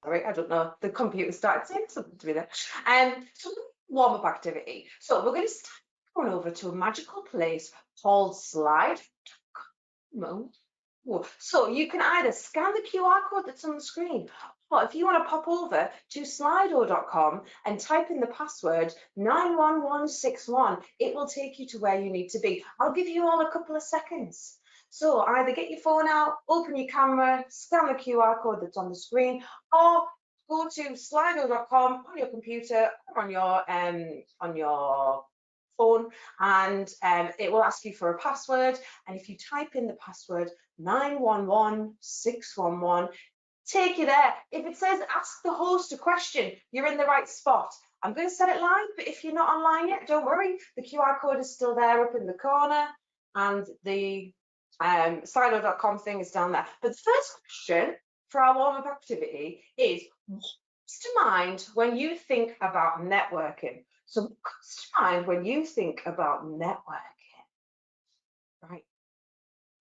Sorry, I don't know. The computer started saying something to me there. So warm-up activity. So we're going to start going over to a magical place called Slide.com. So you can either scan the QR code that's on the screen, or if you want to pop over to slido.com and type in the password 91161, it will take you to where you need to be. I'll give you all a couple of seconds. So either get your phone out, open your camera, scan the QR code that's on the screen, or go to slido.com on your computer or on your phone, and it will ask you for a password. And if you type in the password 911611, take you there. If it says ask the host a question, you're in the right spot. I'm going to set it live, but if you're not online yet, don't worry. The QR code is still there up in the corner, and the Slido.com thing is down there. But the first question for our warm-up activity is, what comes to mind when you think about networking? So what comes to mind when you think about networking? Right.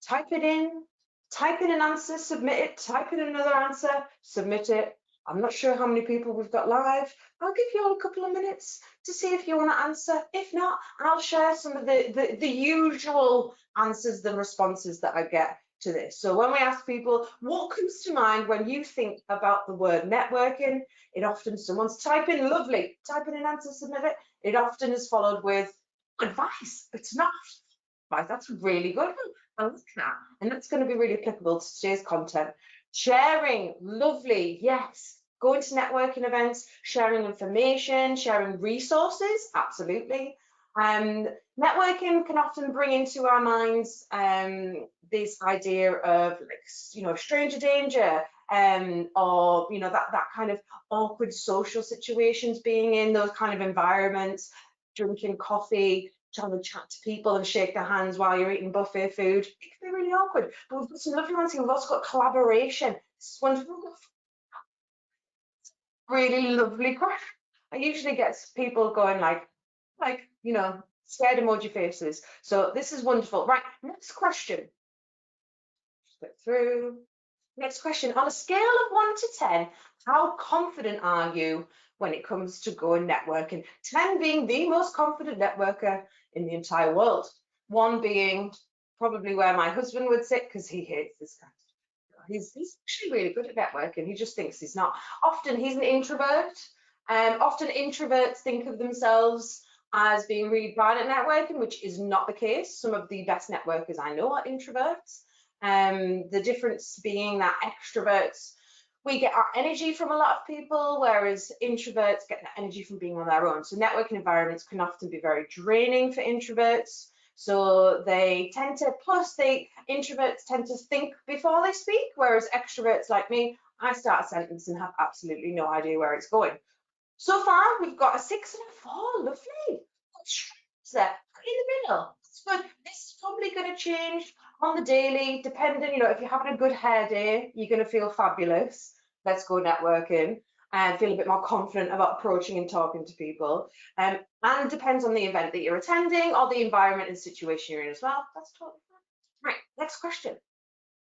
Type it in, type in an answer, submit it, type in another answer, submit it. I'm not sure how many people we've got live. I'll give you all a couple of minutes to see if you want to answer. If not, I'll share some of the usual answers, the responses that I get to this. So when we ask people, what comes to mind when you think about the word networking? It often, someone's typing, lovely, type in an answer, submit it. It often is followed with advice. It's not advice, that's really good. I like that. And that's going to be really applicable to today's content. Sharing, lovely, yes. Going to networking events, sharing information, sharing resources, absolutely. Networking can often bring into our minds this idea of, like, stranger danger, or that kind of awkward social situations, being in those kind of environments, drinking coffee, trying to chat to people and shake their hands while you're eating buffet food. It can be really awkward. But we've got some lovely ones here. We've also got collaboration. This is wonderful. Really lovely question. I usually get people going like, scared emoji faces. So this is wonderful. Right, next question. Flip through. Next question. On a scale of 1 to 10, how confident are you when it comes to going networking? 10 being the most confident networker in the entire world. 1 being probably where my husband would sit, because he hates this kind of stuff. He's actually really good at networking. He just thinks he's not. Often he's an introvert. Often introverts think of themselves as being really bad at networking, which is not the case. Some of the best networkers I know are introverts. The difference being that extroverts, we get our energy from a lot of people, whereas introverts get that energy from being on their own. So networking environments can often be very draining for introverts. So they tend to, introverts tend to think before they speak, whereas extroverts like me, I start a sentence and have absolutely no idea where it's going. So far, we've got a 6 and a 4, lovely. There, in the middle, it's good. This is probably going to change on the daily, depending, if you're having a good hair day, you're going to feel fabulous. Let's go networking and feel a bit more confident about approaching and talking to people. And depends on the event that you're attending or the environment and situation you're in as well. That's totally fine. Right, next question.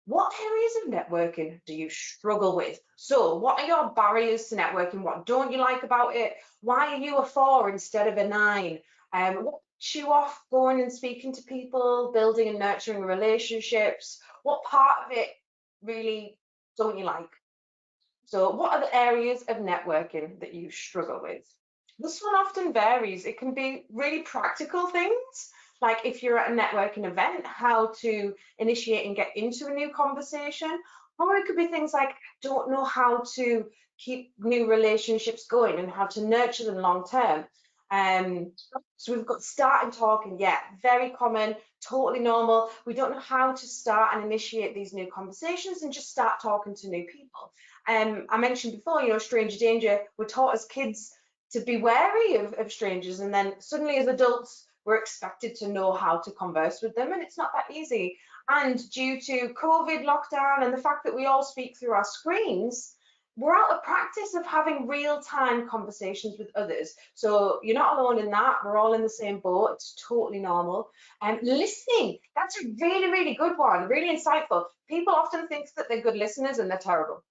What areas of networking do you struggle with? So what are your barriers to networking? What don't you like about it? Why are you a 4 instead of a 9? What puts you off going and speaking to people, building and nurturing relationships? What part of it really don't you like? So what are the areas of networking that you struggle with? This one often varies. It can be really practical things, like if you're at a networking event, how to initiate and get into a new conversation, or it could be things like, don't know how to keep new relationships going and how to nurture them long term. So we've got start and talking, yeah, very common, totally normal. We don't know how to start and initiate these new conversations and just start talking to new people. I mentioned before, stranger danger, we're taught as kids to be wary of strangers, and then suddenly as adults, we're expected to know how to converse with them, and it's not that easy. And due to COVID lockdown and the fact that we all speak through our screens, we're out of practice of having real-time conversations with others. So you're not alone in that. We're all in the same boat. It's totally normal. Listening, that's a really, really good one, really insightful. People often think that they're good listeners and they're terrible.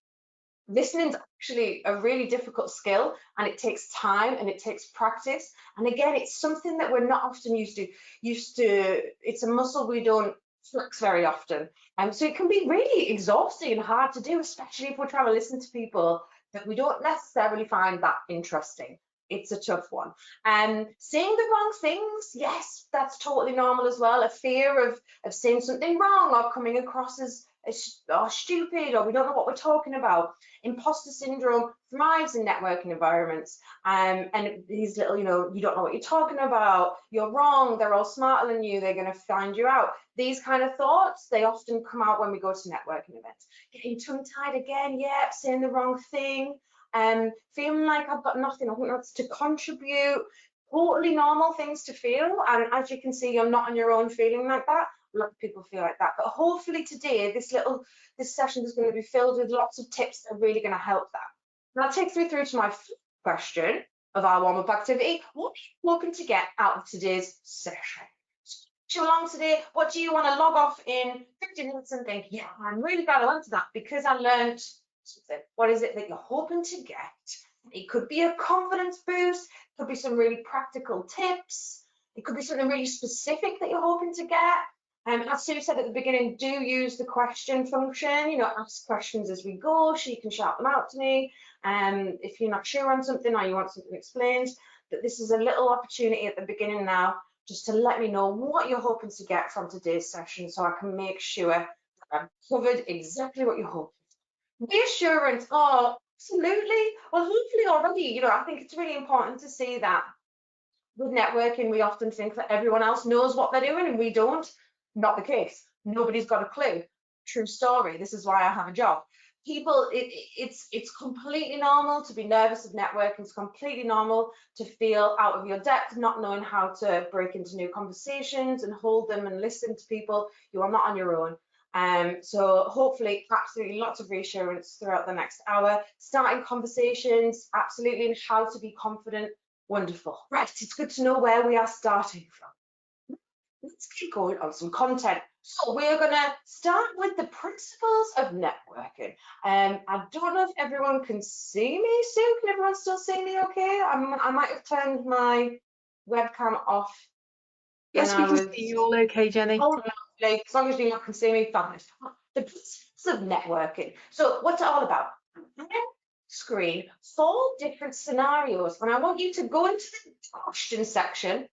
Listening's actually a really difficult skill, and it takes time and it takes practice. And again, it's something that we're not often used to. It's a muscle we don't flex very often. So it can be really exhausting and hard to do, especially if we're trying to listen to people that we don't necessarily find that interesting. It's a tough one. Saying the wrong things, yes, that's totally normal as well. A fear of saying something wrong or coming across as stupid, or we don't know what we're talking about. Imposter syndrome thrives in networking environments. And these little, you don't know what you're talking about, you're wrong, they're all smarter than you, they're going to find you out. These kind of thoughts, they often come out when we go to networking events. Getting tongue-tied again, yeah, saying the wrong thing, feeling like I've got nothing else to contribute. Totally normal things to feel. And as you can see, you're not on your own feeling like that. A lot of people feel like that. But hopefully today, this session is going to be filled with lots of tips that are really going to help that. And that takes me through to my question of our warm-up activity. What are you hoping to get out of today's session? Too long today, what do you want to log off in 15 minutes and think, yeah, I'm really glad I went to that because I learned something. What is it that you're hoping to get? It could be a confidence boost, it could be some really practical tips, it could be something really specific that you're hoping to get. As Sue said at the beginning, do use the question function, ask questions as we go, so you can shout them out to me. If you're not sure on something or you want something explained, but this is a little opportunity at the beginning now just to let me know what you're hoping to get from today's session so I can make sure that I've covered exactly what you're hoping. Reassurance, oh, absolutely. Well, hopefully already, I think it's really important to see that with networking, we often think that everyone else knows what they're doing and we don't. Not the case. Nobody's got a clue. True story. This is why I have a job. People, it's completely normal to be nervous of networking. It's completely normal to feel out of your depth, not knowing how to break into new conversations and hold them and listen to people. You are not on your own. So hopefully, absolutely lots of reassurance throughout the next hour. Starting conversations, absolutely, and how to be confident. Wonderful. Right, it's good to know where we are starting from. Let's keep going on some content. So we're going to start with the principles of networking. I don't know if everyone can see me, Sue. Can everyone still see me okay? I might have turned my webcam off. Yes, we can see you all okay, Jenny. Oh, lovely. As long as you can see me, fine. The principles of networking. So what's it all about? Screen 4 different scenarios, and I want you to go into the question section,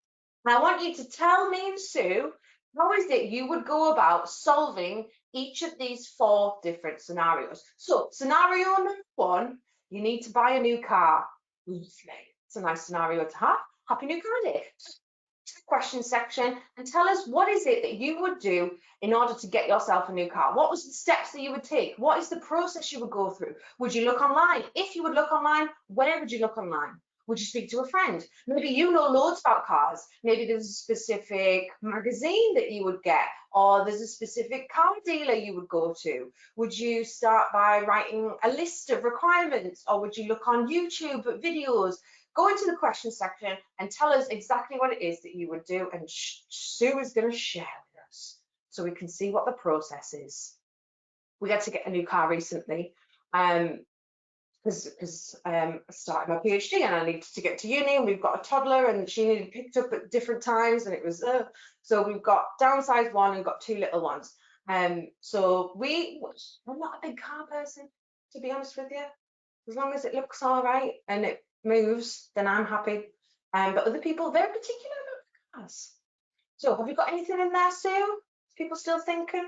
and I want you to tell me and Sue how is it you would go about solving each of these 4 different scenarios. So scenario number 1, you need to buy a new car. Lovely. It's a nice scenario to have. Happy New Car Day. To the question section and tell us what is it that you would do in order to get yourself a new car. What was the steps that you would take? What is the process you would go through? Would you look online? If you would look online, where would you look online? Would you speak to a friend? Maybe you know loads about cars. Maybe there's a specific magazine that you would get, or there's a specific car dealer you would go to. Would you start by writing a list of requirements, or would you look on YouTube at videos? Go into the question section and tell us exactly what it is that you would do, and Sue is going to share with us so we can see what the process is. We had to get a new car recently because I started my PhD and I needed to get to uni, and we've got a toddler and she needed picked up at different times, and it was so we've got downsized one and got 2 little ones. So I'm not a big car person, to be honest with you. As long as it looks all right and it moves, then I'm happy. But other people, they're particular about cars. So have you got anything in there, Sue? People still thinking?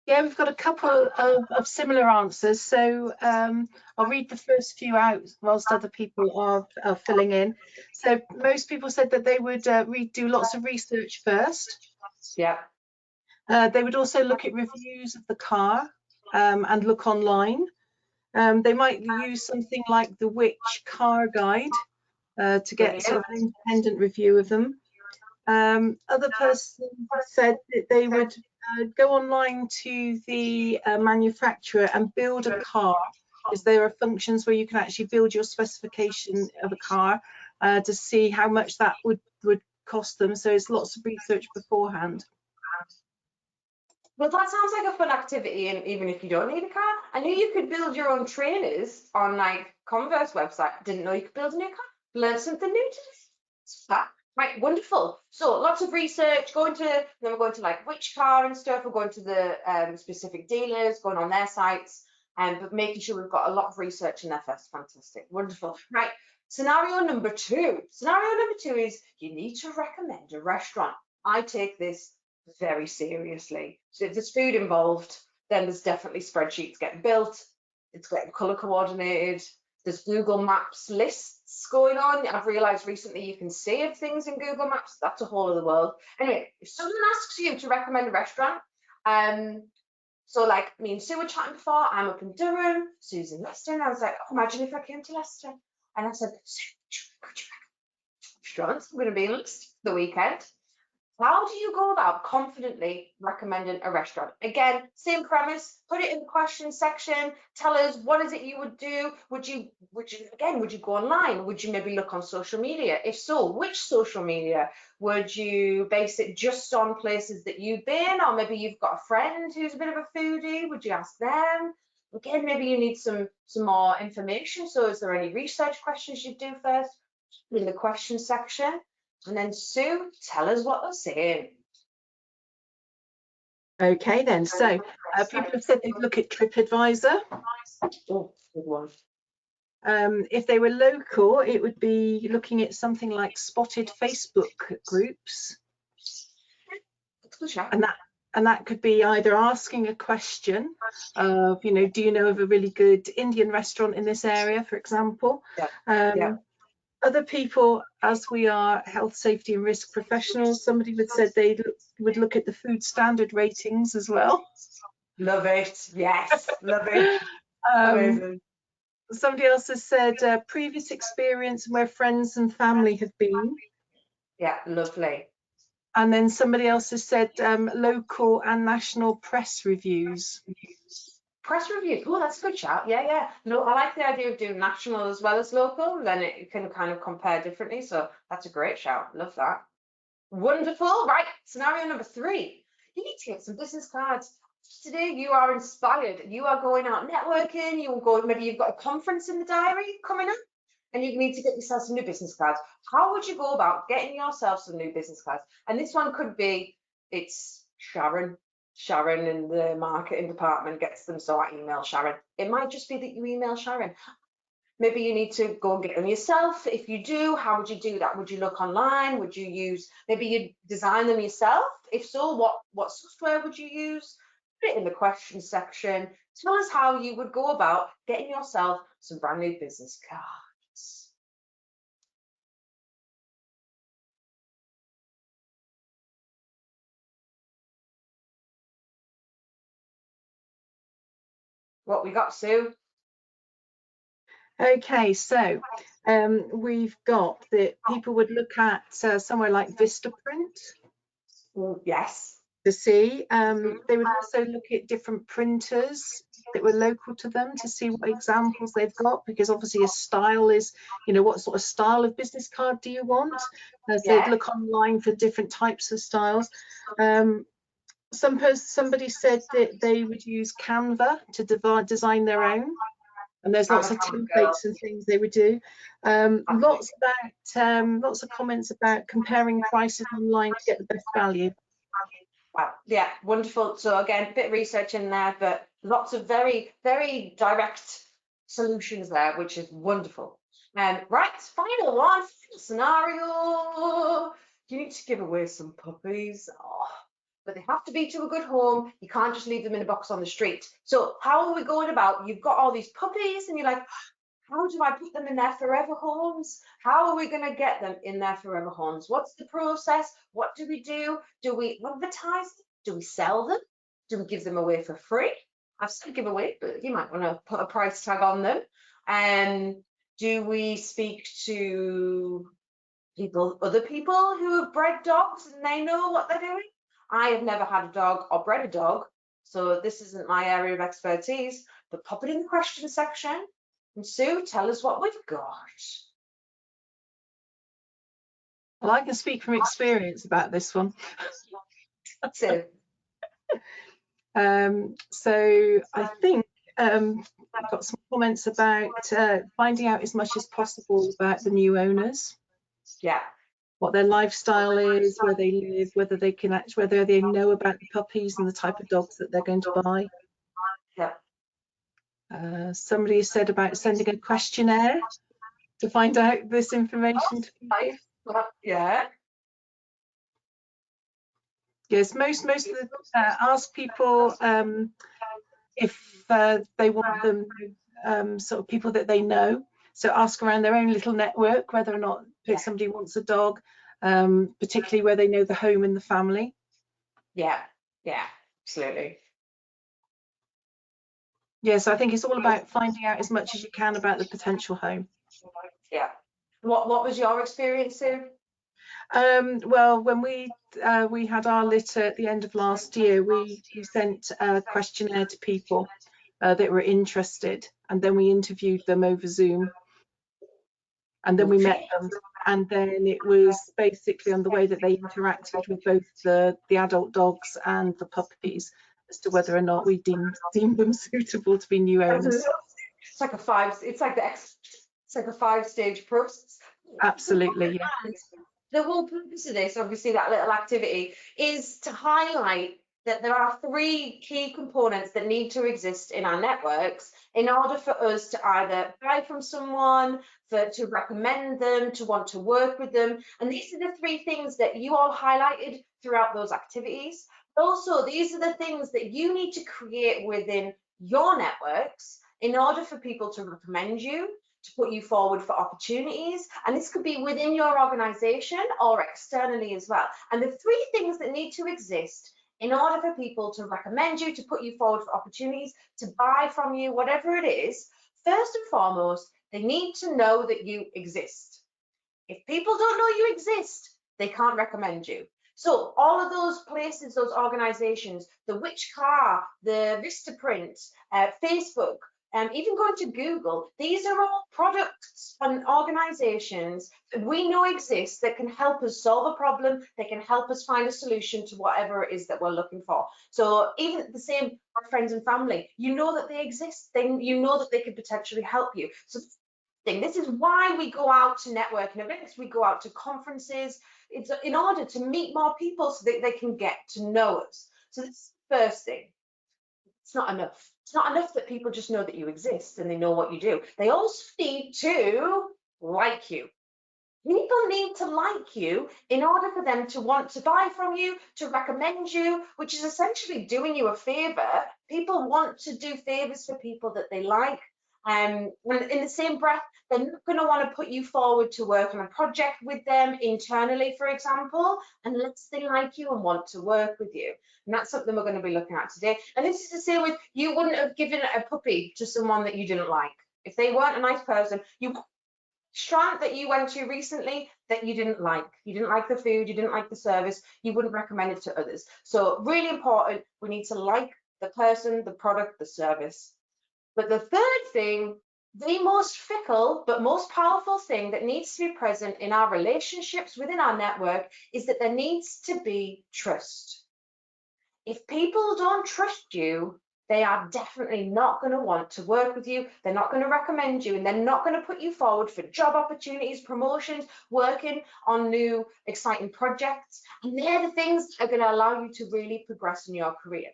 Yeah, we've got a couple of similar answers. So I'll read the first few out whilst other people are filling in. So most people said that they would do lots of research first. Yeah. They would also look at reviews of the car and look online. They might use something like the Which Car Guide to get sort of an independent review of them. Other person said that they would go online to the manufacturer and build a car, because there are functions where you can actually build your specification of a car to see how much that would cost them. So it's lots of research beforehand. Well, that sounds like a fun activity, and even if you don't need a car, I knew you could build your own trainers on like Converse website. Didn't know you could build a new car. Learn something new today. Right, wonderful. So lots of research, then we're going to like which car and stuff. We're going to the specific dealers, going on their sites, but making sure we've got a lot of research in there first. Fantastic, wonderful. Right, scenario number two. Scenario number two is you need to recommend a restaurant. I take this very seriously. So if there's food involved, then there's definitely spreadsheets getting built. It's getting color coordinated. There's Google Maps lists going on. I've realized recently you can save things in Google Maps. That's a whole other world. Anyway, if someone asks you to recommend a restaurant, so like me and Sue were chatting before, I'm up in Durham, Sue's in Leicester, and I was like, oh, imagine if I came to Leicester. And I said, Sue, could you recommend restaurants? I'm going to be in Leicester for the weekend. How do you go about confidently recommending a restaurant? Again, same premise, put it in the question section. Tell us what is it you would do? Would you go online? Would you maybe look on social media? If so, which social media? Would you base it just on places that you've been, or maybe you've got a friend who's a bit of a foodie? Would you ask them? Again, maybe you need some more information. So is there any research questions you'd do first in the question section? And then Sue, tell us what they're saying. Okay then, so people have said they'd look at TripAdvisor. Oh, good one. If they were local, it would be looking at something like spotted Facebook groups. And that could be either asking a question of, you know, do you know of a really good Indian restaurant in this area, for example? Other people, as we are health, safety and risk professionals, somebody would said they would look at the food standard ratings as well. Love it. Yes, love it. Amazing. Somebody else has said previous experience where friends and family have been. Yeah, lovely. And then somebody else has said local and national press reviews. Press reviews. Oh, that's a good shout. Yeah. No, I like the idea of doing national as well as local. Then it can kind of compare differently. So that's a great shout. Love that. Wonderful. Right. Scenario number 3. You need to get some business cards. Today you are inspired. You are going out networking. You will go. Maybe you've got a conference in the diary coming up, and you need to get yourself some new business cards. How would you go about getting yourself some new business cards? And this one could be, it's Sharon. Sharon in the marketing department gets them, so I email Sharon. It might just be that you email Sharon. Maybe you need to go and get them yourself. If you do, how would you do that? Would you look online? Would you use, maybe you design them yourself? If so, what software would you use? Put it in the question section. Tell us how you would go about getting yourself some brand new business cards. What we got, Sue? Okay, so we've got that people would look at somewhere like Vistaprint. Yes. To see. They would also look at different printers that were local to them to see what examples they've got, because obviously a style is, you know, what sort of style of business card do you want? So they'd look online for different types of styles. Somebody said that they would use Canva to design their own, and there's lots of templates and things they would do. Lots of comments about comparing prices online to get the best value. Wow. Yeah, wonderful. So again, a bit of research in there, but lots of very, very direct solutions there, which is wonderful. Right, final one, final scenario. You need to give away some puppies. Oh, but they have to be to a good home. You can't just leave them in a box on the street. So how are we going about? You've got all these puppies and you're like, how do I put them in their forever homes? How are we going to get them in their forever homes? What's the process? What do we do? Do we advertise them? Do we sell them? Do we give them away for free? I've said give away, but you might want to put a price tag on them. And do we speak to other people who have bred dogs and they know what they're doing? I have never had a dog or bred a dog, so this isn't my area of expertise, but pop it in the question section. And Sue, tell us what we've got. Well, I can speak from experience about this one. Sue. So I think I've got some comments about finding out as much as possible about the new owners. Yeah. What their lifestyle is, where they live, whether they can whether they know about the puppies and the type of dogs that they're going to buy. Yeah. Somebody said about sending a questionnaire to find out this information to people. Yeah. Yes, most of the ask people if they want them sort of people that they know. So ask around their own little network whether or not somebody wants a dog, particularly where they know the home and the family. Yeah, absolutely. Yeah, so I think it's all about finding out as much as you can about the potential home. Yeah. What was your experience, Sue? Well, when we had our litter at the end of last year, we sent a questionnaire to people that were interested, and then we interviewed them over Zoom, and then we met them, and then it was basically on the way that they interacted with both the adult dogs and the puppies as to whether or not we deemed them suitable to be new owners. It's like a 5-stage process. Absolutely, yeah. And the whole purpose of this, obviously, that little activity, is to highlight that there are 3 key components that need to exist in our networks in order for us to either buy from someone, to recommend them, to want to work with them. And these are the 3 things that you all highlighted throughout those activities. Also, these are the things that you need to create within your networks in order for people to recommend you, to put you forward for opportunities, and this could be within your organization or externally as well. And the 3 things that need to exist in order for people to recommend you, to put you forward for opportunities, to buy from you, whatever it is, first and foremost, they need to know that you exist. If people don't know you exist, they can't recommend you. So all of those places, those organizations, the Which Car, the Vistaprint, Facebook, even going to Google, these are all products and organizations that we know exist that can help us solve a problem, that can help us find a solution to whatever it is that we're looking for. So even the same, our friends and family, you know that they exist, then you know that they could potentially help you. So this is why we go out to networking events, we go out to conferences. It's in order to meet more people so that they can get to know us. So this is the first thing. It's not enough. It's not enough that people just know that you exist and they know what you do. They also need to like you. People need to like you in order for them to want to buy from you, to recommend you, which is essentially doing you a favor. People want to do favors for people that they like. And in the same breath, they're not going to want to put you forward to work on a project with them internally, for example, unless they like you and want to work with you. And that's something we're going to be looking at today. And this is to say with, you wouldn't have given a puppy to someone that you didn't like. If they weren't a nice person, restaurant that you went to recently that you didn't like the food, you didn't like the service, you wouldn't recommend it to others. So really important, we need to like the person, the product, the service. But the third thing, the most fickle but most powerful thing that needs to be present in our relationships within our network is that there needs to be trust. If people don't trust you, they are definitely not going to want to work with you. They're not going to recommend you, and they're not going to put you forward for job opportunities, promotions, working on new exciting projects. And they're the things that are going to allow you to really progress in your career.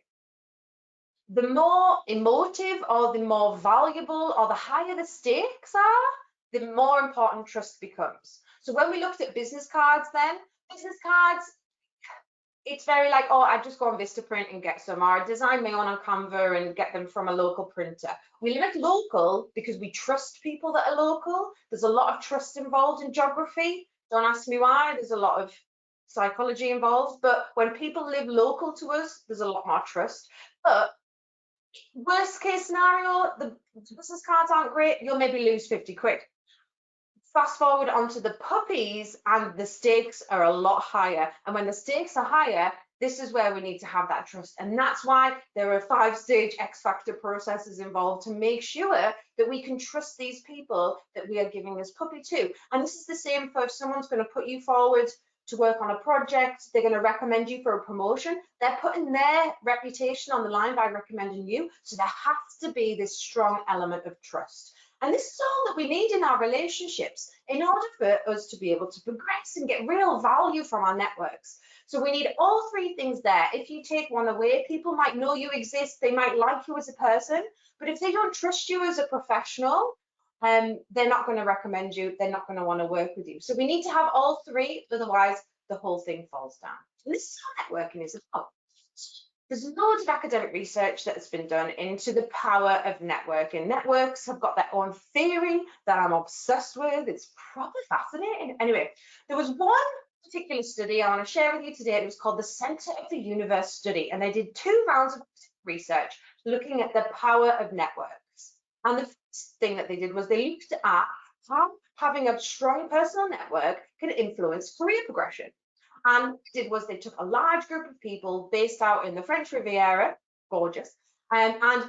The more emotive or the more valuable or the higher the stakes are, the more important trust becomes. So when we looked at business cards then, business cards, it's very like, oh, I just go on Vistaprint and get some, or I design my own on Canva and get them from a local printer. We like local because we trust people that are local. There's a lot of trust involved in geography. Don't ask me why, there's a lot of psychology involved, but when people live local to us, there's a lot more trust. But worst case scenario, the business cards aren't great, you'll maybe lose 50 quid. Fast forward onto the puppies and the stakes are a lot higher. And when the stakes are higher, this is where we need to have that trust. And that's why there are 5-stage X factor processes involved to make sure that we can trust these people that we are giving this puppy to. And this is the same for if someone's going to put you forward to work on a project, they're going to recommend you for a promotion. They're putting their reputation on the line by recommending you. So there has to be this strong element of trust. And this is all that we need in our relationships in order for us to be able to progress and get real value from our networks. So we need all three things there. If you take one away, people might know you exist, they might like you as a person, but if they don't trust you as a professional, they're not going to recommend you, they're not going to want to work with you. So we need to have all three, otherwise the whole thing falls down. And this is how networking is about. There's loads of academic research that has been done into the power of networking. Networks have got their own theory that I'm obsessed with. It's probably fascinating. Anyway, there was one particular study I want to share with you today. It was called the Center of the Universe Study, and they did 2 rounds of research looking at the power of networks. And the first thing that they did was they looked at how having a strong personal network can influence career progression. And what they did was they took a large group of people based out in the French Riviera, gorgeous, and half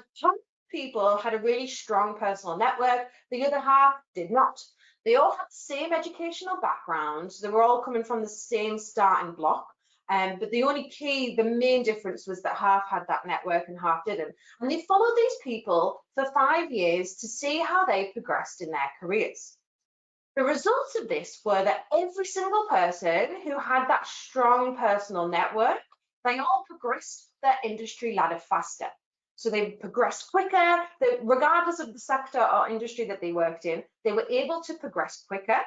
people had a really strong personal network, the other half did not. They all had the same educational backgrounds, they were all coming from the same starting block, but the main difference was that half had that network and half didn't. And they followed these people for 5 years to see how they progressed in their careers. The results of this were that every single person who had that strong personal network, they all progressed their industry ladder faster. So they progressed quicker, regardless of the sector or industry that they worked in, they were able to progress quicker.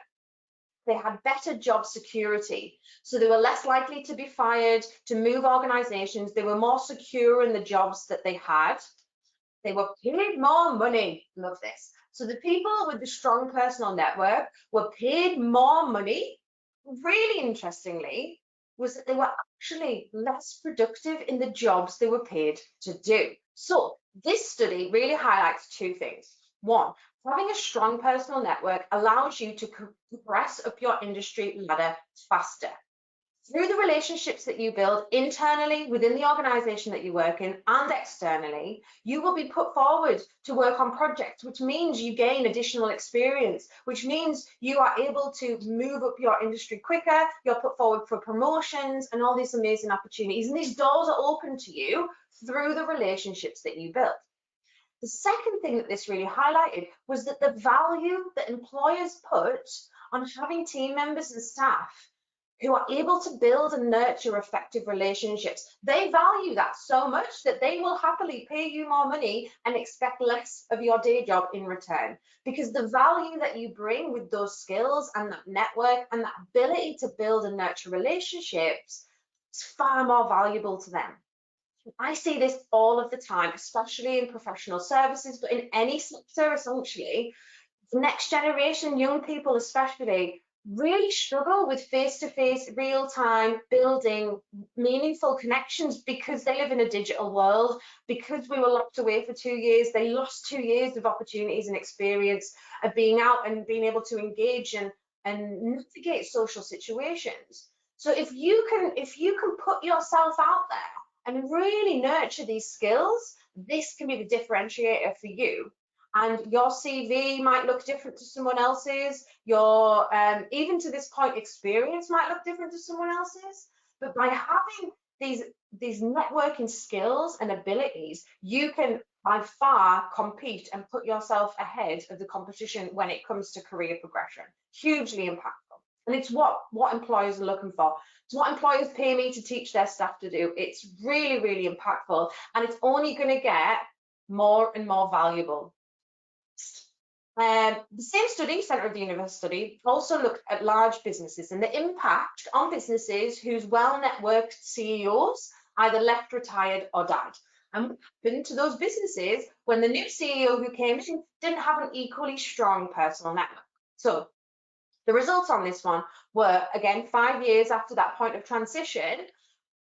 They had better job security. So they were less likely to be fired, to move organizations. They were more secure in the jobs that they had. They were paid more money. Love this. So the people with the strong personal network were paid more money. Really interestingly, was that they were actually less productive in the jobs they were paid to do. So this study really highlights 2 things. One, having a strong personal network allows you to progress up your industry ladder faster. Through the relationships that you build internally within the organization that you work in and externally, you will be put forward to work on projects, which means you gain additional experience, which means you are able to move up your industry quicker, you're put forward for promotions and all these amazing opportunities. And these doors are open to you through the relationships that you build. The second thing that this really highlighted was that the value that employers put on having team members and staff who are able to build and nurture effective relationships. They value that so much that they will happily pay you more money and expect less of your day job in return. Because the value that you bring with those skills and that network and that ability to build and nurture relationships is far more valuable to them. I see this all of the time, especially in professional services, but in any sector essentially. The next generation, young people especially, really struggle with face-to-face, real-time building meaningful connections because they live in a digital world. Because we were locked away for 2 years, they lost 2 years of opportunities and experience of being out and being able to engage and navigate social situations. So if you can put yourself out there and really nurture these skills, this can be the differentiator for you. And your CV might look different to someone else's. Your, even to this point, experience might look different to someone else's. But by having these networking skills and abilities, you can by far compete and put yourself ahead of the competition when it comes to career progression. Hugely impactful. And it's what employers are looking for. It's what employers pay me to teach their staff to do. It's really, really impactful. And it's only going to get more and more valuable. The same study, Center of the Universe study, also looked at large businesses and the impact on businesses whose well-networked CEOs either left, retired, or died. And what happened to those businesses when the new CEO who came in didn't have an equally strong personal network? So the results on this one were, again, 5 years after that point of transition,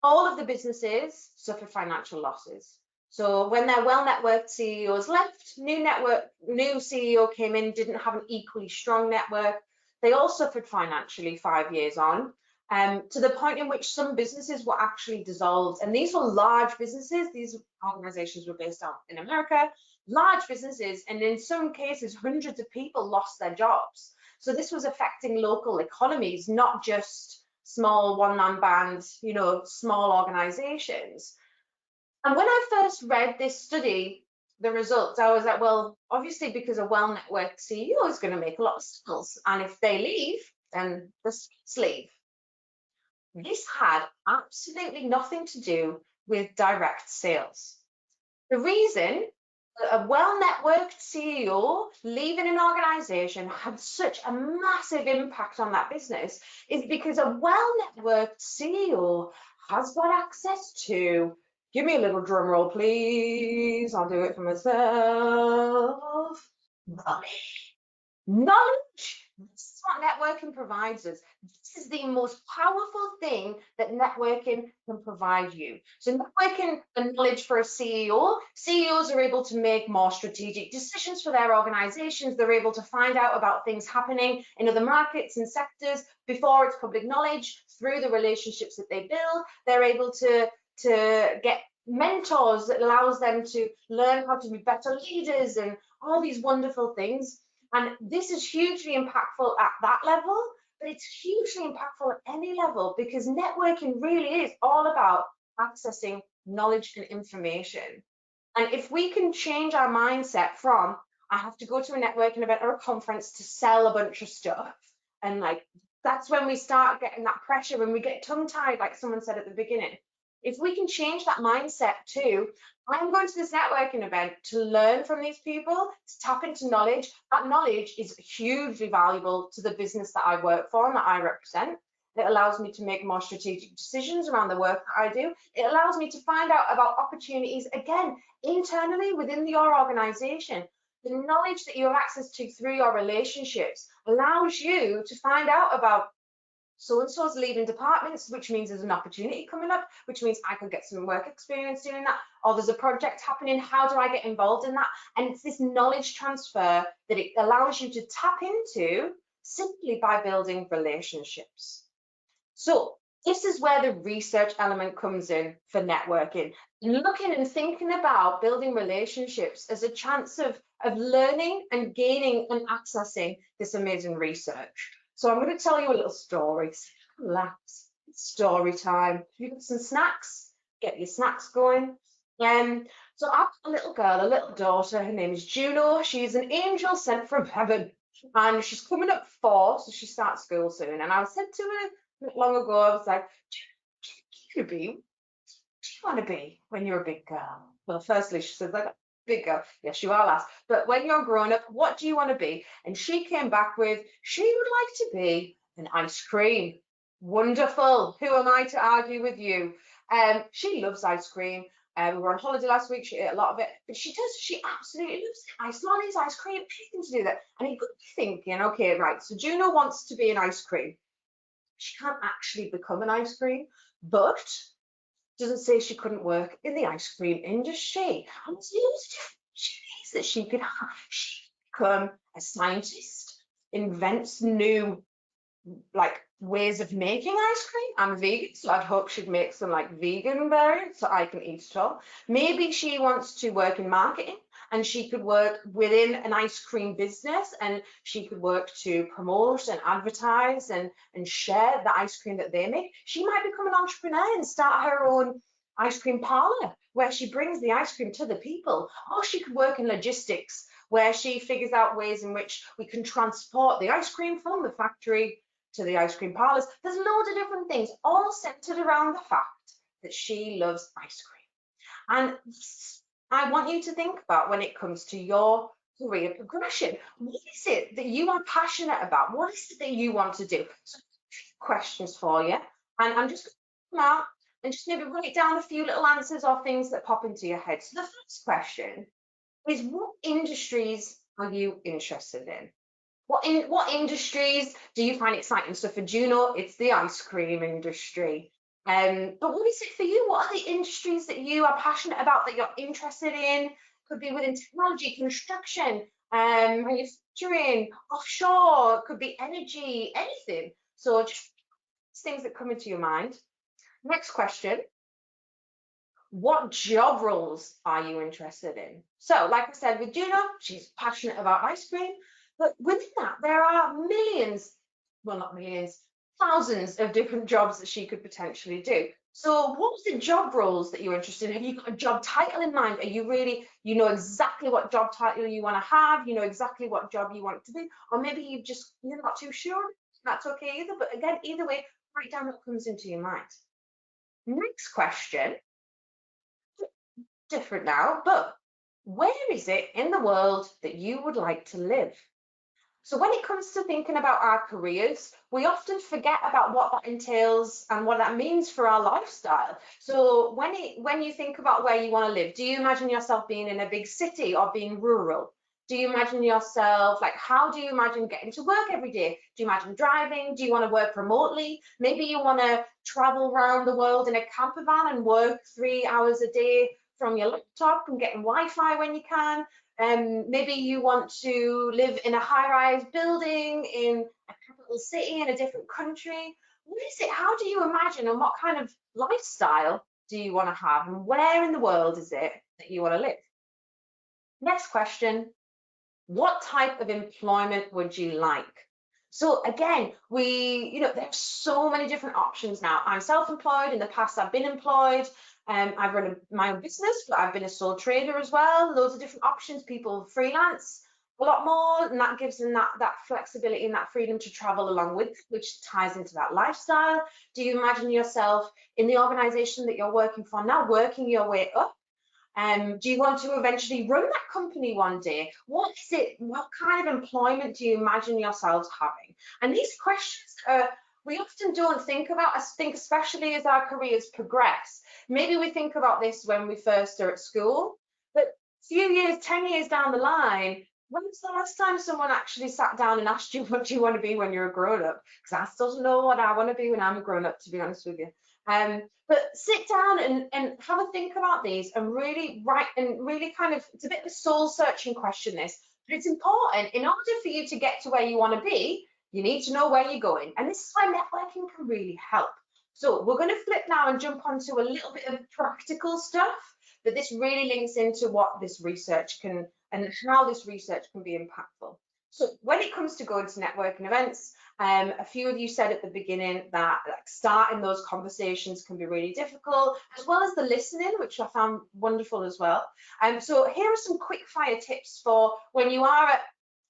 all of the businesses suffered financial losses. So when their well-networked CEOs left, new CEO came in, didn't have an equally strong network. They all suffered financially 5 years on, to the point in which some businesses were actually dissolved. And these were large businesses. These organizations were based out in America, large businesses, and in some cases, hundreds of people lost their jobs. So this was affecting local economies, not just small one-man bands, you know, small organizations. And when I first read this study, the results, I was like, well, obviously, because a well-networked CEO is going to make a lot of sales. And if they leave, then the sales leave. This had absolutely nothing to do with direct sales. The reason that a well-networked CEO leaving an organization had such a massive impact on that business is because a well-networked CEO has got access to, give me a little drum roll, please. I'll do it for myself. Knowledge. This is what networking provides us. This is the most powerful thing that networking can provide you. So networking and knowledge for a CEO, CEOs are able to make more strategic decisions for their organizations. They're able to find out about things happening in other markets and sectors before it's public knowledge through the relationships that they build. They're able to get mentors that allows them to learn how to be better leaders and all these wonderful things. And this is hugely impactful at that level, but it's hugely impactful at any level because networking really is all about accessing knowledge and information. And if we can change our mindset from, I have to go to a networking event or a conference to sell a bunch of stuff, and like, that's when we start getting that pressure, when we get tongue-tied, like someone said at the beginning. If we can change that mindset to, I'm going to this networking event to learn from these people, to tap into knowledge. That knowledge is hugely valuable to the business that I work for and that I represent. It allows me to make more strategic decisions around the work that I do. It allows me to find out about opportunities, again, internally within your organization. The knowledge that you have access to through your relationships allows you to find out about so-and-so's leaving departments, which means there's an opportunity coming up, which means I could get some work experience doing that, or there's a project happening, how do I get involved in that? And it's this knowledge transfer that it allows you to tap into simply by building relationships. So this is where the research element comes in for networking. Looking and thinking about building relationships as a chance of learning and gaining and accessing this amazing research. So I'm going to tell you a little story. Relax. It's story time. You've got some snacks. Get your snacks going. So I've got a little girl, a little daughter. Her name is Juno. She's an angel sent from heaven, and she's coming up 4, so she starts school soon. And I said to her not long ago, I was like, "Do you want to be when you're a big girl?" Well, firstly, she said, like, big girl. Yes, you are, lass. But when you're grown up, what do you want to be? And she came back with, she would like to be an ice cream. Wonderful. Who am I to argue with you? She loves ice cream. We were on holiday last week. She ate a lot of it, but she absolutely loves it. Ice lollies, ice cream, anything to do that. And you could be thinking, okay, right, so Juno wants to be an ice cream. She can't actually become an ice cream, but doesn't say she couldn't work in the ice cream industry. And there's loads of different opportunities that she could have. She could become a scientist, invents new like ways of making ice cream. I'm vegan, so I'd hope she'd make some like vegan variants so I can eat it all. Maybe she wants to work in marketing and she could work within an ice cream business and she could work to promote and advertise and share the ice cream that they make. She might become an entrepreneur and start her own ice cream parlor where she brings the ice cream to the people. Or she could work in logistics where she figures out ways in which we can transport the ice cream from the factory to the ice cream parlors. There's loads of different things, all centered around the fact that she loves ice cream. And I want you to think about when it comes to your career progression. What is it that you are passionate about? What is it that you want to do? So, questions for you. And I'm just going to come out and just maybe write down a few little answers or things that pop into your head. So the first question is, what industries are you interested in? What industries do you find exciting? So for Juno, it's the ice cream industry. But what is it for you? What are the industries that you are passionate about, that you're interested in? Could be within technology, construction, manufacturing, offshore, could be energy, anything. So just things that come into your mind. Next question. What job roles are you interested in? So like I said, with Juno, she's passionate about ice cream. But within that, there are millions, well, not millions, thousands of different jobs that she could potentially do. So what was the job roles that you're interested in? Have you got a job title in mind? Are you really, you know exactly what job title you want to have, you know exactly what job you want it to be, or maybe you're not too sure. That's okay either. But again, either way, write down what comes into your mind. Next question, different now, but where is it in the world that you would like to live? So when it comes to thinking about our careers, we often forget about what that entails and what that means for our lifestyle. So when you think about where you want to live, do you imagine yourself being in a big city or being rural? Do you imagine yourself, like, how do you imagine getting to work every day? Do you imagine driving? Do you want to work remotely? Maybe you want to travel around the world in a camper van and work 3 hours a day from your laptop and getting Wi-Fi when you can. Maybe you want to live in a high-rise building in a capital city in a different country. What is it? How do you imagine, and what kind of lifestyle do you want to have, and where in the world is it that you want to live? Next question, what type of employment would you like? So again, there's so many different options now. I'm self-employed. In the past, I've been employed. I've run my own business, but I've been a sole trader as well. Loads of different options. People freelance a lot more, and that gives them that flexibility and that freedom to travel along with, which ties into that lifestyle. Do you imagine yourself in the organization that you're working for now, working your way up? Do you want to eventually run that company one day? What is it? What kind of employment do you imagine yourselves having? And these questions we often don't think about. I think especially as our careers progress. Maybe we think about this when we first are at school, but a few years, 10 years down the line, when was the last time someone actually sat down and asked you what do you want to be when you're a grown up? Because I still don't know what I want to be when I'm a grown up, to be honest with you. But sit down and have a think about these and really write and really kind of, it's a bit of a soul searching question, this, but it's important. In order for you to get to where you want to be, you need to know where you're going. And this is why networking can really help. So we're going to flip now and jump onto a little bit of practical stuff, but this really links into what this research can and how this research can be impactful. So when it comes to going to networking events, a few of you said at the beginning that starting those conversations can be really difficult, as well as the listening, which I found wonderful as well. So here are some quick fire tips for when you are at a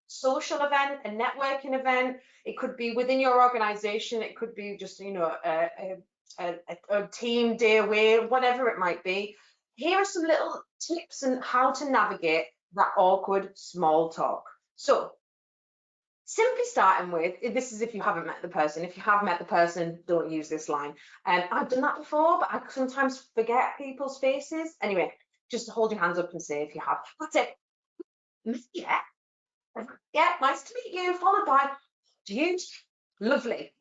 social event, a networking event. It could be within your organization, it could be just, a team day away, whatever it might be. Here are some little tips on how to navigate that awkward small talk. So simply starting with, this is if you haven't met the person. If you have met the person, don't use this line. I've done that before, but I sometimes forget people's faces. Anyway, just hold your hands up and say if you have. That's it. Yeah, nice to meet you, followed by, do you? Lovely.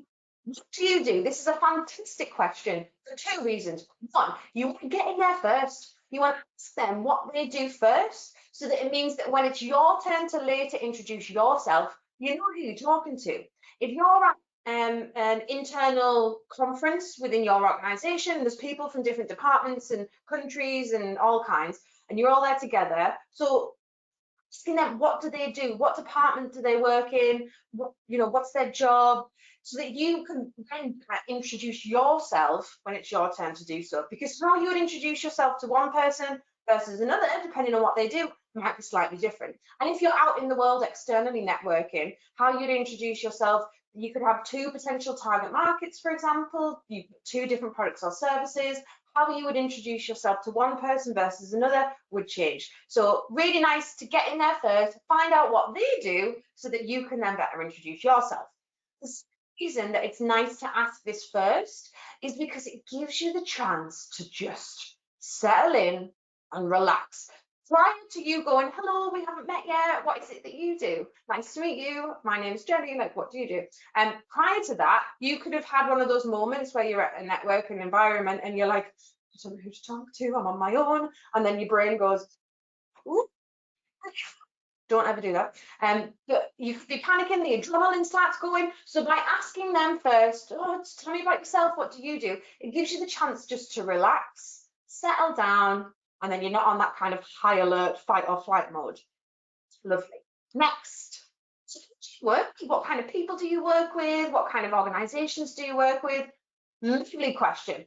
What do you do? This is a fantastic question for two reasons. One, you want to get in there first. You want to ask them what they do first, so that it means that when it's your turn to later introduce yourself, you know who you're talking to. If you're at an internal conference within your organization, there's people from different departments and countries and all kinds, and you're all there together. So asking them, what do they do? What department do they work in? What's their job? So that you can then introduce yourself when it's your turn to do so. Because how you would introduce yourself to one person versus another, depending on what they do, might be slightly different. And if you're out in the world externally networking, how you'd introduce yourself, you could have two potential target markets, for example, two different products or services. How you would introduce yourself to one person versus another would change. So really nice to get in there first, find out what they do so that you can then better introduce yourself. The reason that it's nice to ask this first is because it gives you the chance to just settle in and relax. Prior to you going, hello, we haven't met yet, what is it that you do? Nice to meet you, my name's Jenny, like, what do you do? And prior to that, you could have had one of those moments where you're at a networking environment and you're like, I don't know who to talk to, I'm on my own, and then your brain goes, ooh, don't ever do that. But you could be panicking, the adrenaline starts going. So by asking them first, oh, tell me about yourself, what do you do? It gives you the chance just to relax, settle down, and then you're not on that kind of high alert, fight or flight mode. Lovely. Next, so work? What kind of people do you work with? What kind of organizations do you work with? Lovely question.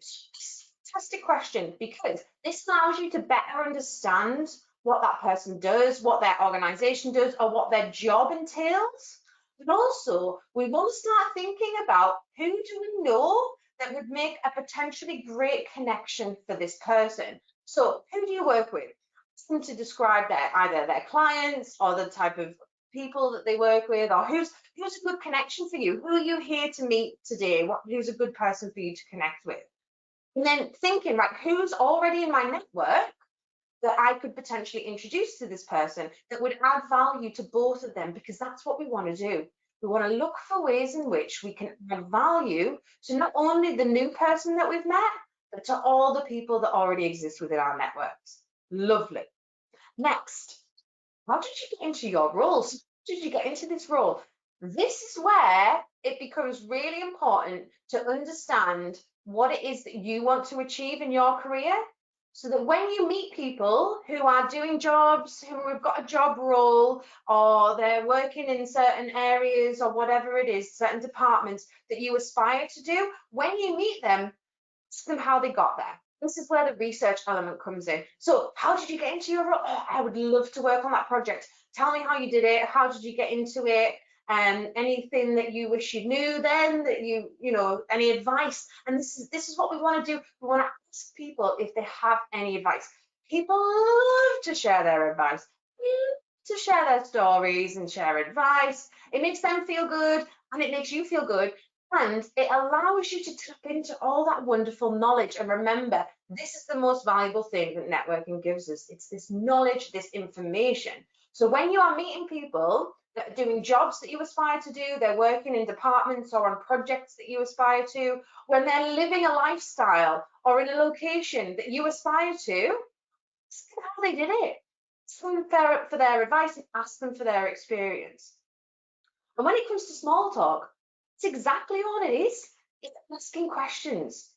Fantastic question, because this allows you to better understand what that person does, what their organization does, or what their job entails. But also, we want to start thinking about who do we know that would make a potentially great connection for this person. So who do you work with? Ask them to describe either their clients or the type of people that they work with, or who's a good connection for you? Who are you here to meet today? Who's a good person for you to connect with? And then thinking, right, who's already in my network that I could potentially introduce to this person that would add value to both of them, because that's what we want to do. We want to look for ways in which we can add value to not only the new person that we've met, but to all the people that already exist within our networks. Lovely. Next, how did you get into your roles? How did you get into this role? This is where it becomes really important to understand what it is that you want to achieve in your career, so that when you meet people who are doing jobs, who have got a job role, or they're working in certain areas or whatever it is, certain departments that you aspire to do, when you meet them, ask them how they got there. This is where the research element comes in. So how did you get into your role? Oh, I would love to work on that project. Tell me how you did it. How did you get into it? Anything that you wish you knew then, that you know, any advice. And this is what we want to do. We want to ask people if they have any advice. People love to share their advice, to share their stories and share advice. It makes them feel good and it makes you feel good. And it allows you to tap into all that wonderful knowledge. And remember, this is the most valuable thing that networking gives us. It's this knowledge, this information. So when you are meeting people that are doing jobs that you aspire to do, they're working in departments or on projects that you aspire to, when they're living a lifestyle or in a location that you aspire to, ask them how they did it. Ask them for their advice and ask them for their experience. And when it comes to small talk, it's exactly what it is. It's asking questions.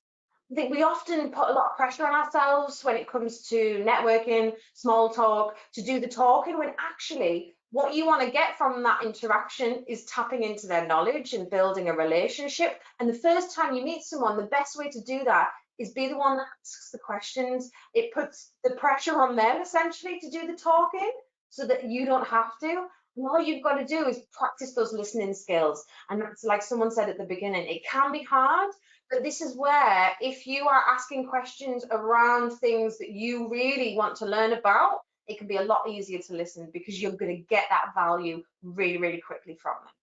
I think we often put a lot of pressure on ourselves when it comes to networking, small talk, to do the talking, when actually what you want to get from that interaction is tapping into their knowledge and building a relationship. And the first time you meet someone, the best way to do that is be the one that asks the questions. It puts the pressure on them essentially to do the talking so that you don't have to. And all you've got to do is practice those listening skills. And that's like someone said at the beginning, it can be hard, but this is where if you are asking questions around things that you really want to learn about, it can be a lot easier to listen because you're going to get that value really, really quickly from them.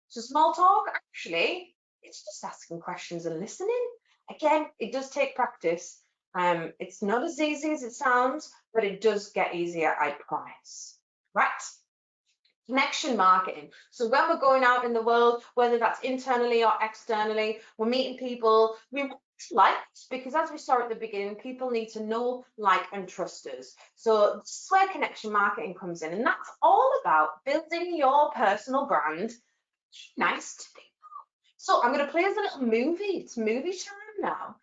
So small talk, actually, it's just asking questions and listening. Again, it does take practice. It's not as easy as it sounds, but it does get easier, I promise. Right. Connection marketing. So when we're going out in the world, whether that's internally or externally, we're meeting people we like, because as we saw at the beginning, people need to know, like, and trust us. So this is where connection marketing comes in, and that's all about building your personal brand nice to people. So I'm going to play us a little movie. It's movie time now.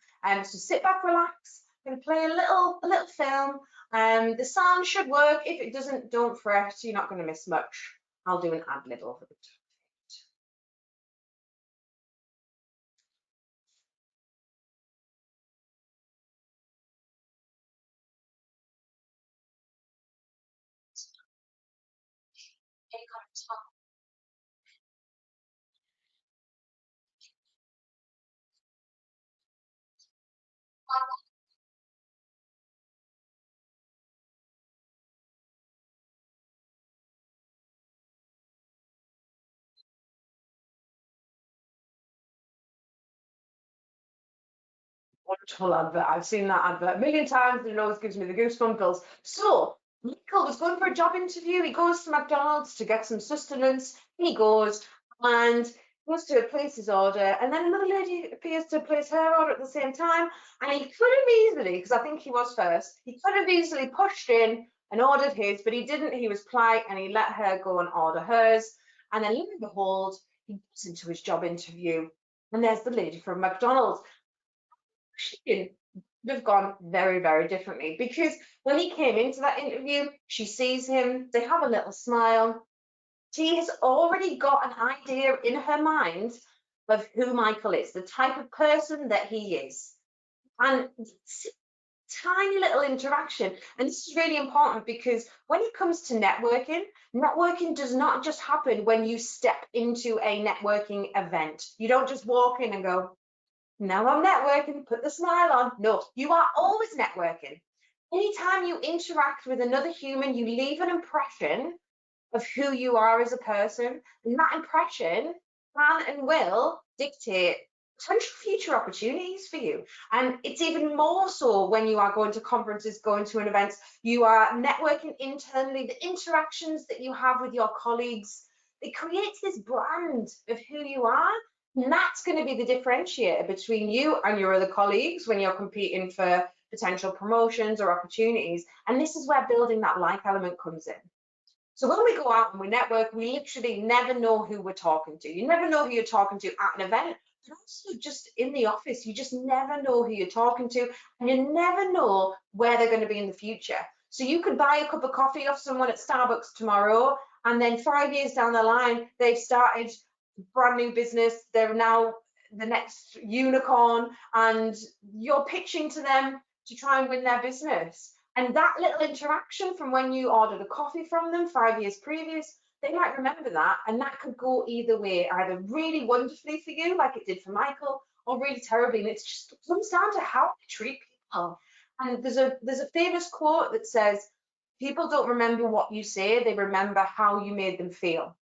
So sit back, relax. I'm going to play a little film. The sound should work. If it doesn't, don't fret. You're not going to miss much. I'll do an ad lib over the top. Wonderful advert. I've seen that advert a million times and it always gives me the goosebumps. So Michael was going for a job interview. He goes to McDonald's to get some sustenance. He goes and goes to place his order, and then another lady appears to place her order at the same time, and he could have easily, because I think he was first, he could have easily pushed in and ordered his, but he didn't. He was polite and he let her go and order hers, and then lo and behold, he goes into his job interview and there's the lady from McDonald's. She would have gone very, very differently, because when he came into that interview, she sees him, they have a little smile, She has already got an idea in her mind of who Michael is, the type of person that he is. And it's a tiny little interaction. And this is really important because when it comes to networking, networking does not just happen when you step into a networking event. You don't just walk in and go, now I'm networking, put the smile on. No, you are always networking. Anytime you interact with another human, you leave an impression of who you are as a person, and that impression can and will dictate potential future opportunities for you. And it's even more so when you are going to conferences, going to an event, you are networking internally, the interactions that you have with your colleagues, it creates this brand of who you are. And that's going to be the differentiator between you and your other colleagues when you're competing for potential promotions or opportunities. And this is where building that like element comes in. So when we go out and we network, we literally never know who we're talking to. You never know who you're talking to at an event, but also just in the office, you just never know who you're talking to, and you never know where they're going to be in the future. So you could buy a cup of coffee off someone at Starbucks tomorrow, and then 5 years down the line, they've started a brand new business. They're now the next unicorn, and you're pitching to them to try and win their business. And that little interaction from when you ordered a coffee from them 5 years previous, they might remember that, and that could go either way, either really wonderfully for you, like it did for Michael, or really terribly. And it just comes down to how you treat people. And there's a famous quote that says, people don't remember what you say, they remember how you made them feel.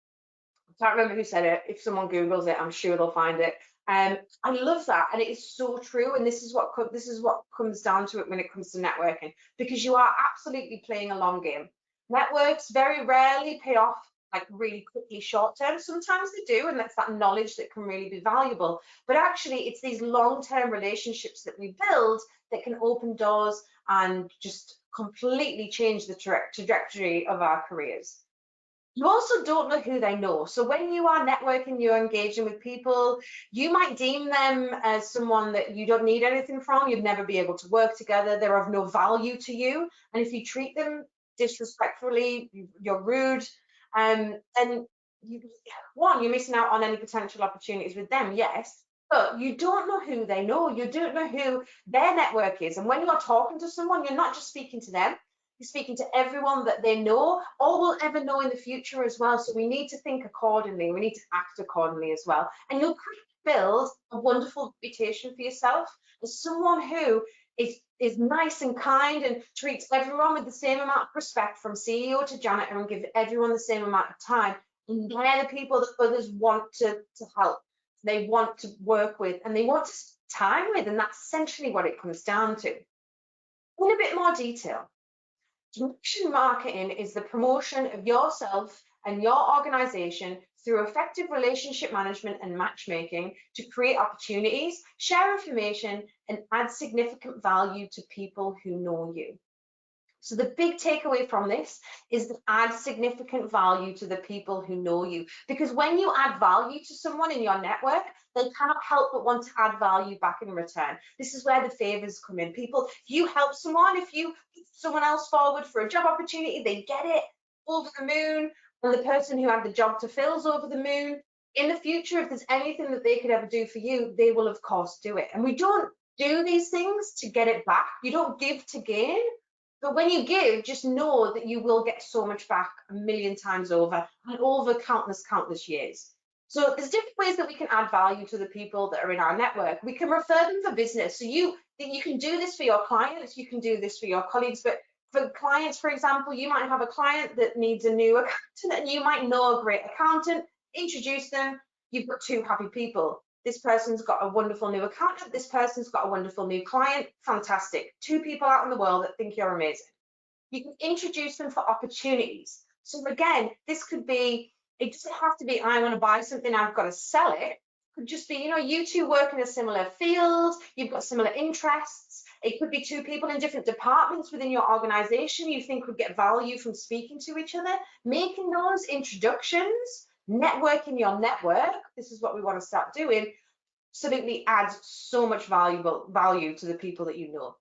I can't remember who said it. If someone Googles it, I'm sure they'll find it. I love that, and it is so true. And this is what comes down to it when it comes to networking, because you are absolutely playing a long game. Networks very rarely pay off like really quickly short term. Sometimes they do, and that's that knowledge that can really be valuable. But actually, it's these long-term relationships that we build that can open doors and just completely change the trajectory of our careers. You also don't know who they know. So when you are networking, you're engaging with people, you might deem them as someone that you don't need anything from, you'd never be able to work together, they're of no value to you. And if you treat them disrespectfully, you're rude, and you're missing out on any potential opportunities with them, yes, but you don't know who they know, you don't know who their network is. And when you're talking to someone, you're not just speaking to them, you're speaking to everyone that they know or will ever know in the future as well. So we need to think accordingly. We need to act accordingly as well. And you'll build a wonderful reputation for yourself as someone who is nice and kind and treats everyone with the same amount of respect, from CEO to janitor, and give everyone the same amount of time. And they're the people that others want to help. They want to work with, and they want to spend time with. And that's essentially what it comes down to. In a bit more detail, connection marketing is the promotion of yourself and your organization through effective relationship management and matchmaking to create opportunities, share information, and add significant value to people who know you. So the big takeaway from this is to add significant value to the people who know you, because when you add value to someone in your network, they cannot help but want to add value back in return. This is where the favors come in. People, if you help someone, if you put someone else forward for a job opportunity, they get it, over the moon, and the person who had the job to fill is over the moon. In the future, if there's anything that they could ever do for you, they will of course do it. And we don't do these things to get it back. You don't give to gain. But when you give, just know that you will get so much back a million times over, and over countless years. So there's different ways that we can add value to the people that are in our network. We can refer them for business. So you can do this for your clients, you can do this for your colleagues, but for clients, for example, you might have a client that needs a new accountant, and you might know a great accountant, introduce them, you've got two happy people. This person's got a wonderful new accountant, this person's got a wonderful new client, fantastic. Two people out in the world that think you're amazing. You can introduce them for opportunities. So again, this could be, it doesn't have to be, I want to buy something, I've got to sell it. It could just be, you two work in a similar field, you've got similar interests. It could be two people in different departments within your organization you think would get value from speaking to each other. Making those introductions, networking your network, this is what we want to start doing, absolutely adds so much value to the people that you know.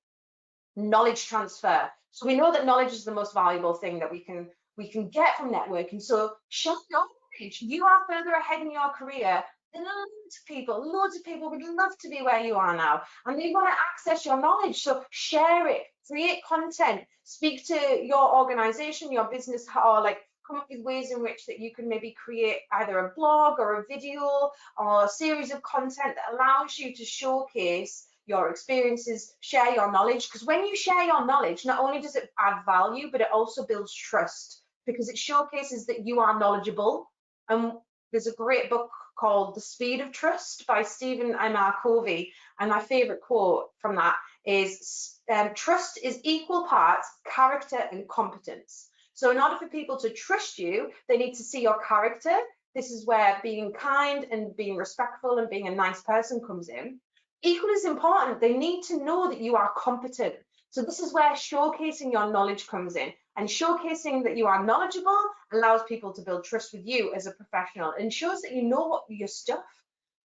Knowledge transfer. So we know that knowledge is the most valuable thing that we can get from networking. So share your knowledge. You are further ahead in your career than loads of people. Loads of people would love to be where you are now, and they want to access your knowledge. So share it, create content, speak to your organization, your business, or like come up with ways in which that you can maybe create either a blog or a video or a series of content that allows you to showcase your experiences, share your knowledge. Because when you share your knowledge, not only does it add value, but it also builds trust, because it showcases that you are knowledgeable. And there's a great book called The Speed of Trust by Stephen M.R. Covey. And my favorite quote from that is, trust is equal parts character and competence. So in order for people to trust you, they need to see your character. This is where being kind and being respectful and being a nice person comes in. Equally as important, they need to know that you are competent. So this is where showcasing your knowledge comes in, and showcasing that you are knowledgeable allows people to build trust with you as a professional and shows that you know your stuff.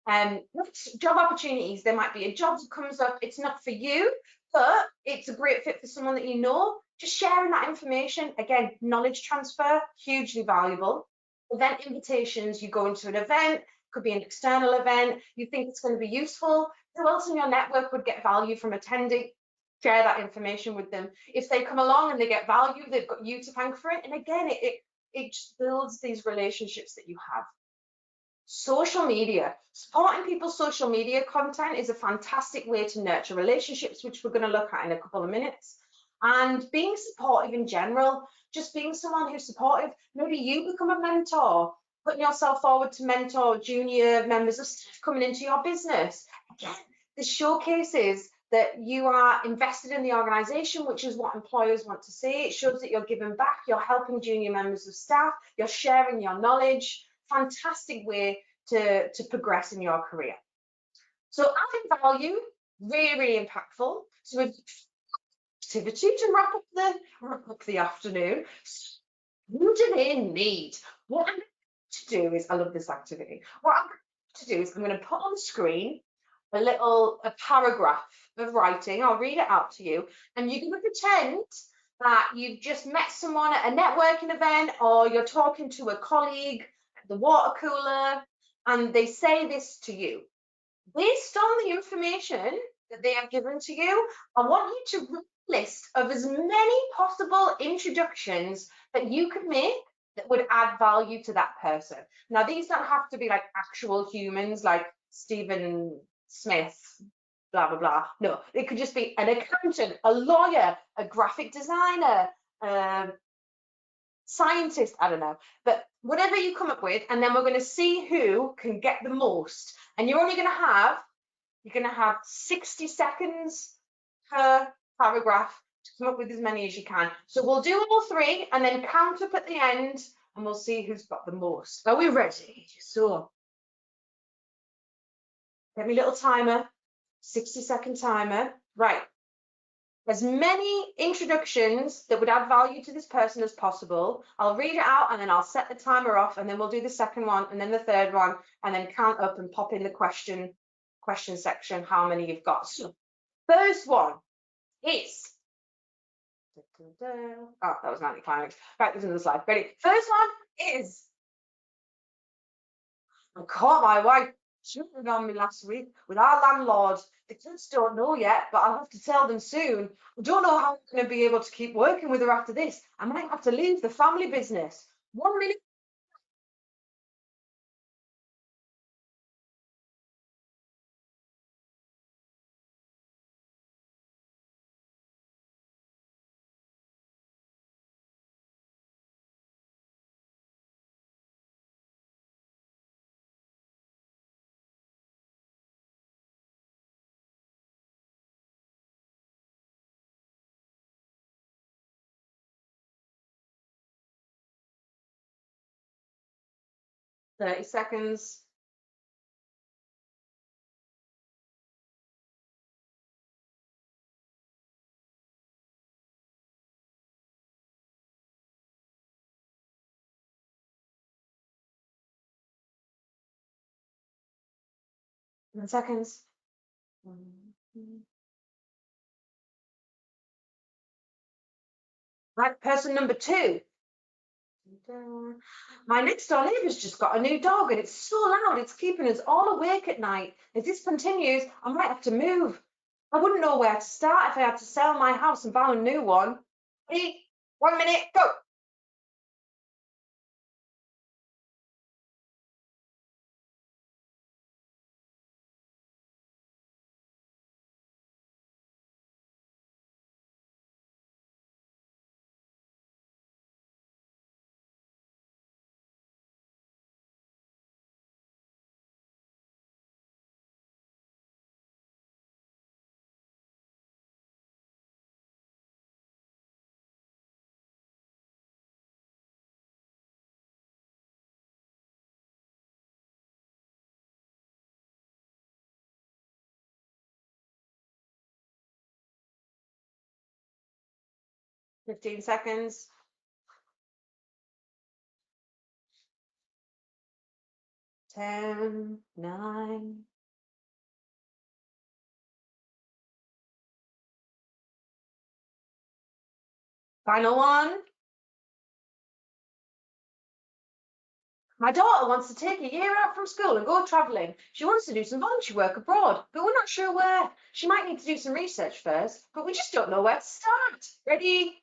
Job opportunities, there might be a job that comes up, it's not for you, but it's a great fit for someone that you know. Just sharing that information, again, knowledge transfer, hugely valuable. Event invitations, you go into an event, could be an external event, you think it's going to be useful. Who else in your network would get value from attending? Share that information with them. If they come along and they get value, they've got you to thank for it. And again, it just builds these relationships that you have. Social media, supporting people's social media content is a fantastic way to nurture relationships, which we're going to look at in a couple of minutes. And being supportive in general, just being someone who's supportive. Maybe you become a mentor, putting yourself forward to mentor junior members of staff coming into your business. Again, this showcases that you are invested in the organization, which is what employers want to see. It shows that you're giving back, you're helping junior members of staff, you're sharing your knowledge. Fantastic way to progress in your career. So adding value, really, really impactful. So we've activity to wrap up the afternoon. You didn't need. What I'm going to do is, I love this activity. What I'm going to do is I'm going to put on the screen a paragraph of writing. I'll read it out to you, and you're going to pretend that you've just met someone at a networking event, or you're talking to a colleague at the water cooler, and they say this to you. Based on the information that they have given to you, I want you to write a list of as many possible introductions that you could make that would add value to that person. Now, these don't have to be like actual humans, like Stephen Smith, blah, blah, blah. No, it could just be an accountant, a lawyer, a graphic designer, scientist, I don't know. But whatever you come up with, and then we're going to see who can get the most. And you're going to have 60 seconds per paragraph to come up with as many as you can. So we'll do all three and then count up at the end, and we'll see who's got the most. Are we ready? So get me a little timer, 60-second timer. Right. As many introductions that would add value to this person as possible. I'll read it out and then I'll set the timer off, and then we'll do the second one and then the third one, and then count up and pop in the question section how many you've got. So first one is, oh, that was an anticlimax. Right, there's another slide. Ready? First one is, I caught my wife shooting on me last week with our landlord. The kids don't know yet, but I'll have to tell them soon. I don't know how I'm going to be able to keep working with her after this. I might have to leave the family business. 1 minute. Thirty seconds. Seconds. Right, person number two. My next door neighbour's just got a new dog and it's so loud, it's keeping us all awake at night. If this continues, I might have to move. I wouldn't know where to start if I had to sell my house and buy a new one. Ready? 1 minute, go. $15. 10, 9. Final one. My daughter wants to take a year out from school and go travelling. She wants to do some voluntary work abroad, but we're not sure where. She might need to do some research first, but we just don't know where to start. Ready?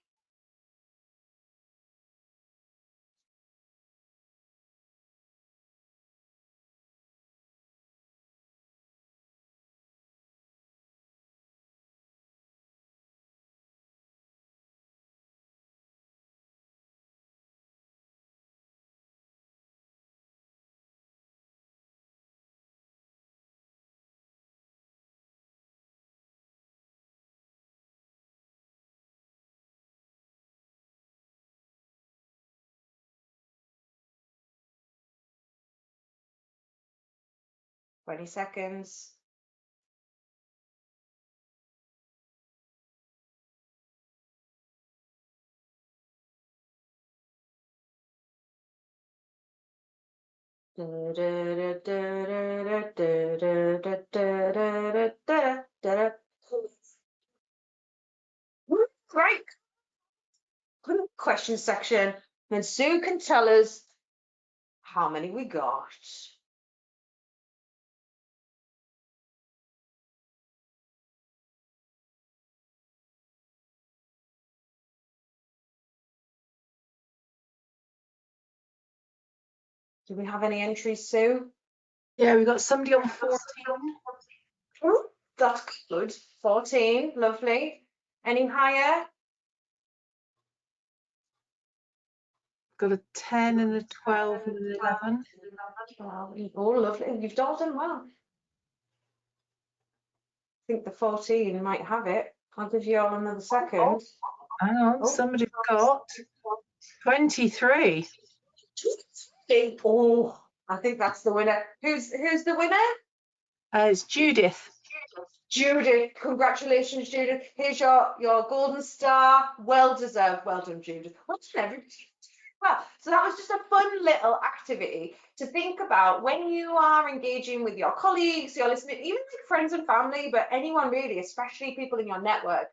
Twenty seconds. Great. Question section. And Sue can tell us how many we got. Do we have any entries, Sue? Yeah, we've got somebody on 14. Oh, that's good. 14, lovely. Any higher? Got a 10 and a 12 and an 11. Oh, lovely. You've all done well. I think the 14 might have it. I'll give you all another second. Hang on, somebody's got 23. Oh, I think that's the winner. Who's the winner? It's Judith. Judith, congratulations, Judith. Here's your golden star. Well deserved. Well done, Judith. Well done, everybody. Well, so that was just a fun little activity to think about when you are engaging with your colleagues, your listening, even with friends and family, but anyone really, especially people in your network.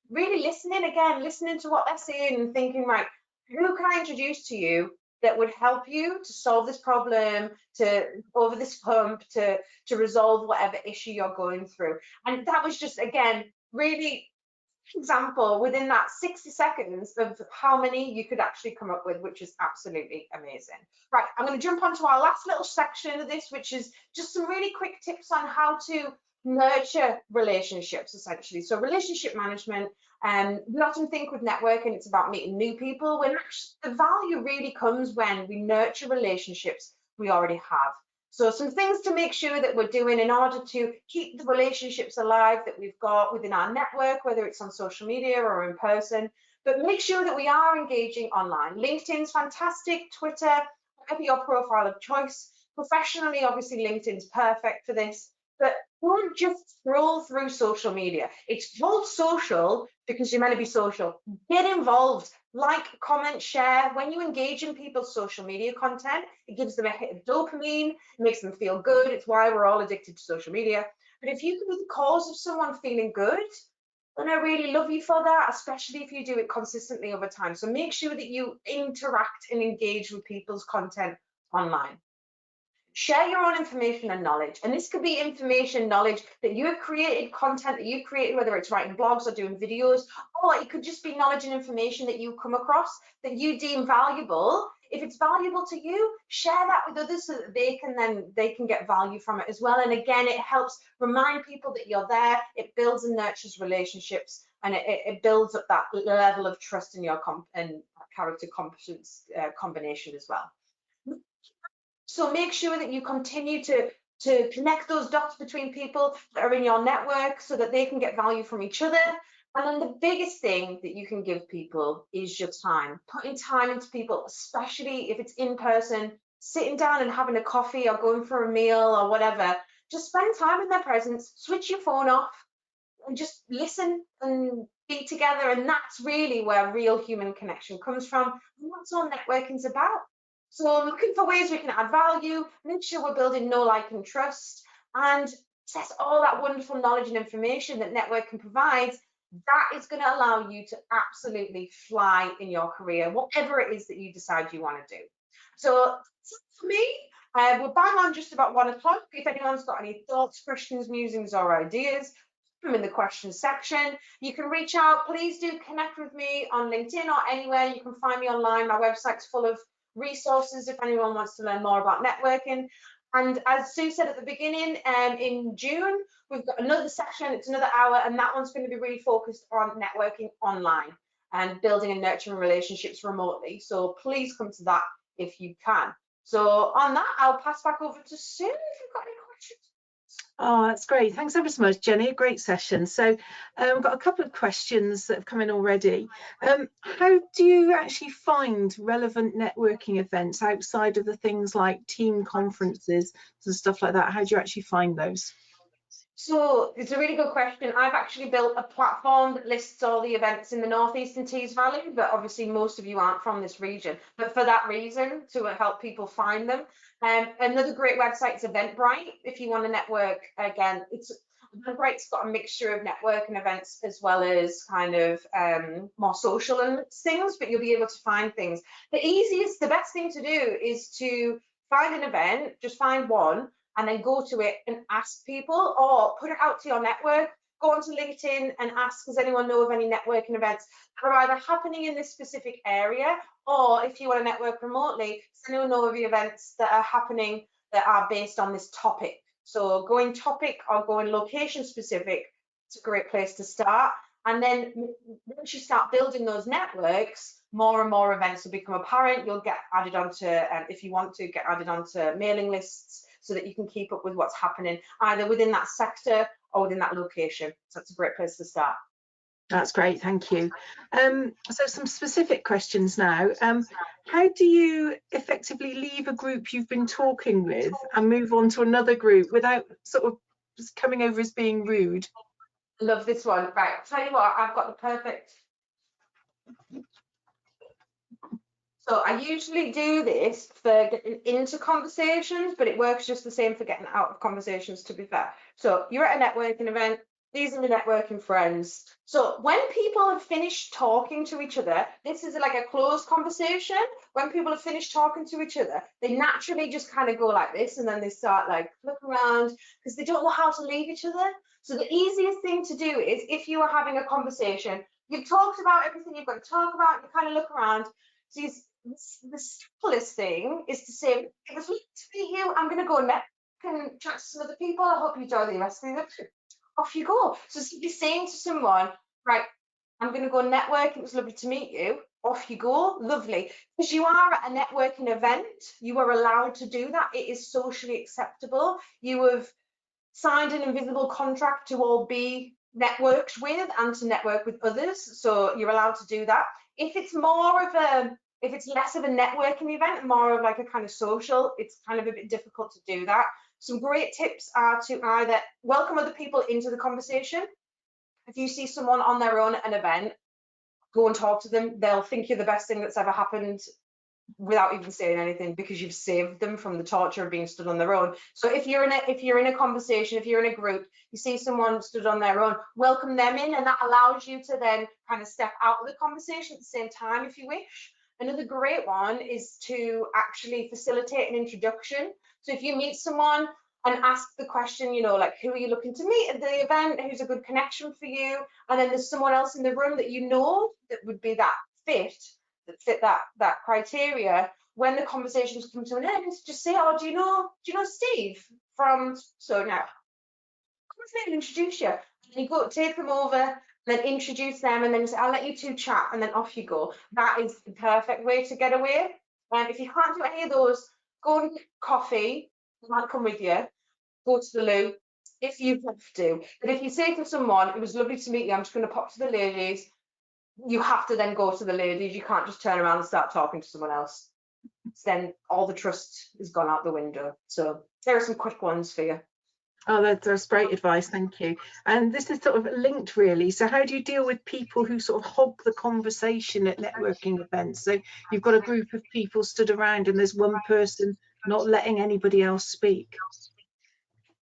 Really listening again, listening to what they're saying and thinking, right, who can I introduce to you that would help you to solve this problem, to over this hump, to resolve whatever issue you're going through. And that was just, again, really example within that 60 seconds of how many you could actually come up with, which is absolutely amazing. Right, I'm going to jump onto our last little section of this, which is just some really quick tips on how to nurture relationships, essentially. So relationship management, we often think with networking it's about meeting new people, when actually the value really comes when we nurture relationships we already have. So some things to make sure that we're doing in order to keep the relationships alive that we've got within our network, whether it's on social media or in person, but make sure that we are engaging online. LinkedIn's fantastic, Twitter, whatever your profile of choice. Professionally, obviously LinkedIn's perfect for this, but don't just scroll through social media. It's called social because you're meant to be social. Get involved. Like, comment, share. When you engage in people's social media content, it gives them a hit of dopamine, it makes them feel good. It's why we're all addicted to social media. But if you can be the cause of someone feeling good, And I really love you for that, especially if you do it consistently over time. So make sure that you interact and engage with people's content online. Share your own information and knowledge. And this could be information, knowledge that you have created, content that you've created, whether it's writing blogs or doing videos, or it could just be knowledge and information that you come across that you deem valuable. If it's valuable to you, share that with others so that they can get value from it as well. And again, it helps remind people that you're there. It builds and nurtures relationships, and it builds up that level of trust in your character competence combination as well. So make sure that you continue to connect those dots between people that are in your network so that they can get value from each other. And then the biggest thing that you can give people is your time. Putting time into people, especially if it's in person, sitting down and having a coffee or going for a meal or whatever. Just spend time in their presence, switch your phone off, and just listen and be together. And that's really where real human connection comes from. And that's all networking's about. So looking for ways we can add value, make sure we're building know, like, and trust, and access all that wonderful knowledge and information that networking provides. That is going to allow you to absolutely fly in your career, whatever it is that you decide you want to do. So for me, we're bang on just about 1 o'clock. If anyone's got any thoughts, questions, musings, or ideas, put them in the questions section. You can reach out. Please do connect with me on LinkedIn or anywhere. You can find me online. My website's full of resources if anyone wants to learn more about networking. And as Sue said at the beginning, in June, we've got another session, it's another hour, and that one's going to be really focused on networking online and building and nurturing relationships remotely. So please come to that if you can. So on that, I'll pass back over to Sue if you've got any questions. Oh, that's great. Thanks ever so much, Jenny. A great session. So we've got a couple of questions that have come in already. How do you actually find relevant networking events outside of the things like team conferences and stuff like that? How do you actually find those? So it's a really good question. I've actually built a platform that lists all the events in the Northeastern Tees Valley, but obviously most of you aren't from this region. But for that reason, to help people find them. Another great website is Eventbrite. If you want to network, again, Eventbrite's got a mixture of networking events as well as kind of more social and things, but you'll be able to find things. The best thing to do is to find an event, just find one, and then go to it and ask people, or put it out to your network. Go onto LinkedIn and ask, does anyone know of any networking events that are either happening in this specific area, or if you want to network remotely, does anyone know of the events that are happening that are based on this topic? So going topic or going location specific, it's a great place to start. And then once you start building those networks, more and more events will become apparent. You'll get added onto, if you want to, get added onto mailing lists, so that you can keep up with what's happening either within that sector or within that location. So that's a great place to start. That's great, thank you. So some specific questions now. How do you effectively leave a group you've been talking with and move on to another group without sort of just coming over as being rude? Love this one. Right, I'll tell you what, I've got the perfect. So I usually do this for getting into conversations, but it works just the same for getting out of conversations, to be fair. So you're at a networking event, these are the networking friends. So when people have finished talking to each other, this is like a closed conversation. When people have finished talking to each other, they naturally just kind of go like this, and then they start like look around because they don't know how to leave each other. So the easiest thing to do is, if you are having a conversation, you've talked about everything you've got to talk about, you kind of look around. So the simplest thing is to say, it was lovely to meet you. I'm going to go network and chat to some other people. I hope you enjoy the rest of the event. Off you go. So simply saying to someone, right, I'm going to go network. It was lovely to meet you. Off you go. Lovely. Because you are at a networking event, you are allowed to do that. It is socially acceptable. You have signed an invisible contract to all be networked with and to network with others. So you're allowed to do that. If it's less of a networking event, more of like a kind of social, it's kind of a bit difficult to do that. Some great tips are to either welcome other people into the conversation. If you see someone on their own at an event, go and talk to them. They'll think you're the best thing that's ever happened without even saying anything, because you've saved them from the torture of being stood on their own. So if you're in a conversation, if you're in a group, you see someone stood on their own, welcome them in, and that allows you to then kind of step out of the conversation at the same time if you wish. Another great one is to actually facilitate an introduction. So if you meet someone and ask the question, you know, like, who are you looking to meet at the event? Who's a good connection for you? And then there's someone else in the room that you know that would be that fit that criteria. When the conversations come to an end, just say, oh, do you know Steve from so now? Come and introduce you. And you go take them over, then introduce them, and then say, I'll let you two chat, and then off you go. That is the perfect way to get away. And if you can't do any of those, go and get coffee. I'll come with you. Go to the loo if you have to. But if you say to someone, it was lovely to meet you, I'm just going to pop to the ladies, you have to then go to the ladies. You can't just turn around and start talking to someone else. Then all the trust is gone out the window. So there are some quick ones for you. Oh, that's great advice, thank you. And this is sort of linked really. So how do you deal with people who sort of hog the conversation at networking events? So you've got a group of people stood around and there's one person not letting anybody else speak.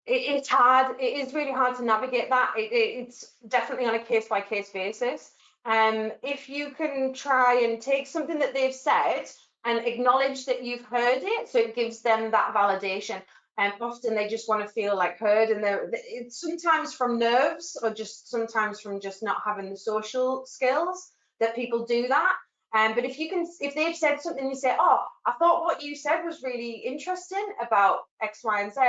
It's hard. It is really hard to navigate that. It's definitely on a case-by-case basis. If you can try and take something that they've said and acknowledge that you've heard it, so it gives them that validation. And often they just want to feel like heard, and it's sometimes from nerves or just sometimes from just not having the social skills that people do that. But if they've said something, you say, oh, I thought what you said was really interesting about X, Y, and Z.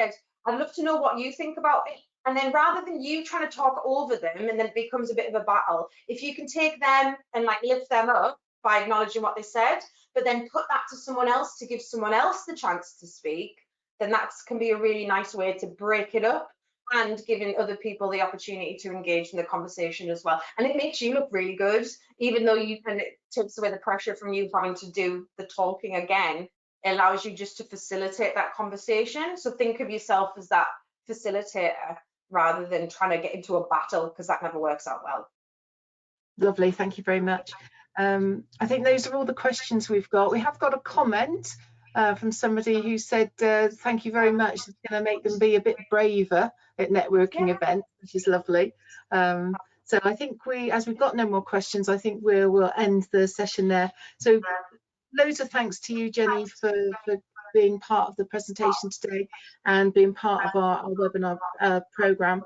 I'd love to know what you think about it. And then rather than you trying to talk over them and then it becomes a bit of a battle, if you can take them and like lift them up by acknowledging what they said, but then put that to someone else to give someone else the chance to speak, then that can be a really nice way to break it up and giving other people the opportunity to engage in the conversation as well. And it makes you look really good, even though it takes away the pressure from you having to do the talking again. It allows you just to facilitate that conversation. So think of yourself as that facilitator rather than trying to get into a battle, because that never works out well. Lovely, thank you very much. I think those are all the questions we've got. We have got a comment from somebody who said, thank you very much. It's going to make them be a bit braver at networking events, which is lovely. So I think as we've got no more questions, I think we'll end the session there. So loads of thanks to you, Jenny, for being part of the presentation today and being part of our webinar programme.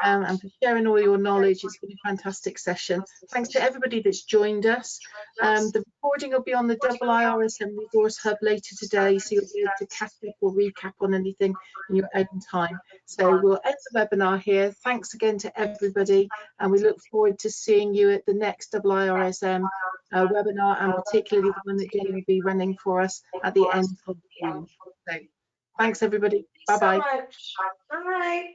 And for sharing all your knowledge. It's been a fantastic session. Thanks to everybody that's joined us. The recording will be on the IIRSM Resource Hub later today, so you'll be able to catch up or recap on anything in your own time. So we'll end the webinar here. Thanks again to everybody, and we look forward to seeing you at the next IIRSM webinar, and particularly the one that Jenny will be running for us at the end of June. So thanks everybody. Bye-bye. Bye.